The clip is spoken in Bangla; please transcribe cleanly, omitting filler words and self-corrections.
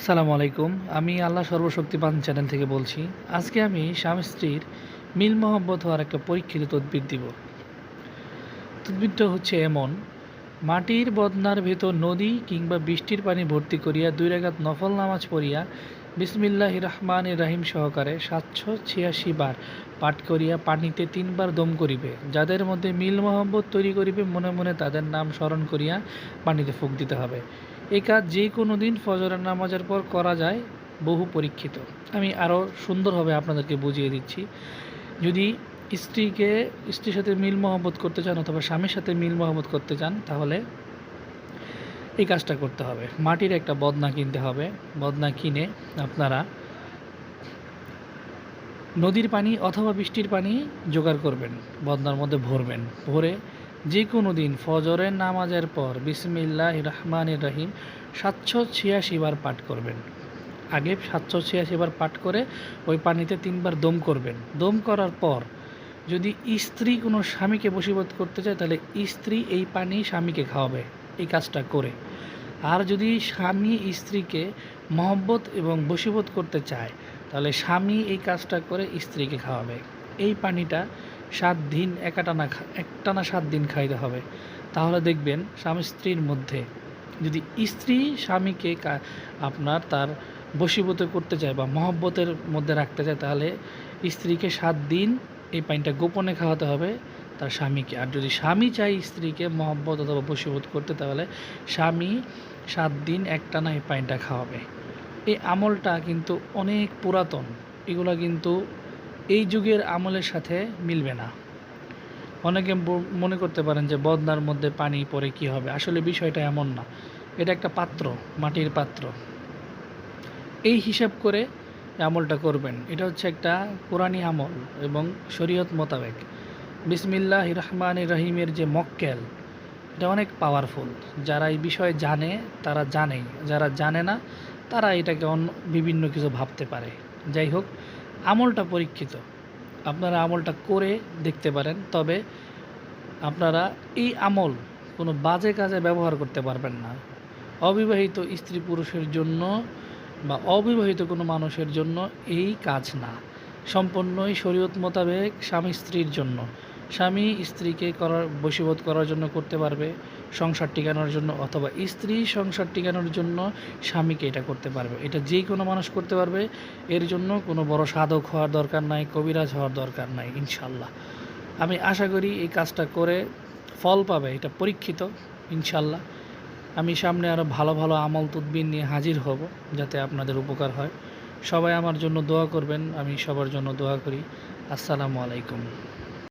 আসসালামু আলাইকুম। আমি আল্লাহ সর্বশক্তিমান চ্যানেল থেকে বলছি। আজকে আমি স্বামী স্ত্রীর মিল মহব্বত হওয়ার একটা পরীক্ষিত তদবির দিব। তদবিরটা হচ্ছে এমন: মাটির বদনার ভেতর নদী কিংবা বৃষ্টির পানি ভর্তি করিয়া ২ রাকাত নফল নামাজ পড়িয়া বিসমিল্লাহির রহমানির রহিম সহকারে ৭৮৬ বার পাঠ করিয়া পানিতে ৩ বার দম করিবে। যাদের মধ্যে মিল মহব্বত তৈরি করিবে মনে মনে তাদের নাম স্মরণ করিয়া পানিতে ফুঁক দিতে হবে। এই কাজ যে কোনো দিন ফজরের নামাজের পর করা যায়, বহু পরীক্ষিত। আমি আরও সুন্দরভাবে আপনাদেরকে বুঝিয়ে দিচ্ছি। যদি স্ত্রীর সাথে মিল মহব্বত করতে চান অথবা স্বামীর সাথে মিল মহব্বত করতে চান, তাহলে এই কাজটা করতে হবে। মাটির একটা বদনা কিনতে হবে। বদনা কিনে আপনারা নদীর পানি অথবা বৃষ্টির পানি জোগাড় করবেন, বদনার মধ্যে ভরবেন। ভরে যে কোনো দিন ফজরের নামাজের পর বিসমিল্লাহির রহমানির রহিম ৭৮৬ বার পাঠ করবেন। আগে ৭৮৬ বার পাঠ করে ওই পানিতে ৩ বার দম করবেন। দম করার পর যদি স্ত্রী কোনো স্বামীকে বশীভূত করতে চায়, তাহলে স্ত্রী এই পানি স্বামীকে খাওয়াবে এই কাজটা করে। আর যদি স্বামী স্ত্রীকে মহব্বত এবং বশীভূত করতে চায়, তাহলে স্বামী এই কাজটা করে স্ত্রীকে খাওয়াবে। এই পানিটা ৭ দিন একটানা ৭ দিন খাইতে হবে। তাহলে দেখবেন স্বামী স্ত্রীর মধ্যে, যদি স্ত্রী স্বামীকে তার বশীভূত করতে চায় বা মহব্বতের মধ্যে রাখতে চায়, তাহলে স্ত্রীকে ৭ দিন এই পানিটা গোপনে খাওয়াতে হবে তার স্বামীকে। আর যদি স্বামী চায় স্ত্রীকে মহব্বত অথবা বশীভূত করতে, তাহলে স্বামী ৭ দিন একটানা এই পানিটা খাওয়াবে। এই আমলটা কিন্তু অনেক পুরাতন। এগুলো কিন্তু এই যুগের আমলের সাথে মিলবে না। অনেকে মনে করতে পারেন যে বদনার মধ্যে পানি পরে কি হবে। আসলে বিষয়টা এমন না। এটা একটা পাত্র, মাটির পাত্র। এই হিসাব করে আমলটা করবেন। এটা হচ্ছে একটা কোরআনী আমল এবং শরীয়ত মোতাবেক। বিসমিল্লাহির রহমানির রহিমের যে মক্কেল, এটা অনেক পাওয়ারফুল। যারা এই বিষয়ে জানে তারা জানে, যারা জানে না তারা এটাকে বিভিন্ন কিছু ভাবতে পারে। যাই হোক, আমলটা পরীক্ষিত। আপনারা আমলটা করে দেখতে পারেন। তবে আপনারা এই আমল কোনো বাজে কাজে ব্যবহার করতে পারবেন না। অবিবাহিত স্ত্রী পুরুষের জন্য বা অবিবাহিত কোনো মানুষের জন্য এই কাজ না। সম্পূর্ণই শরীয়ত মোতাবেক স্বামী স্ত্রীর জন্য। স্বামী স্ত্রীকে বশীভূত করার জন্য করতে পারবে, সংসার টিকানোর জন্য, অথবা স্ত্রী সংসার টিকানোর জন্য স্বামীকে এটা করতে পারবে। এটা যে কোনো মানুষ করতে পারবে। এর জন্য কোনো বড় সাধক হওয়ার দরকার নাই, কবিরাজ হওয়ার দরকার নাই। ইনশাল্লাহ আমি আশা করি এই কাজটা করে ফল পাবে। এটা পরীক্ষিত ইনশাল্লাহ। আমি সামনে আরও ভালো ভালো আমল তদবির নিয়ে হাজির হব, যাতে আপনাদের উপকার হয়। সবাই আমার জন্য দোয়া করবেন। আমি সবার জন্য দোয়া করি। আসসালামু আলাইকুম।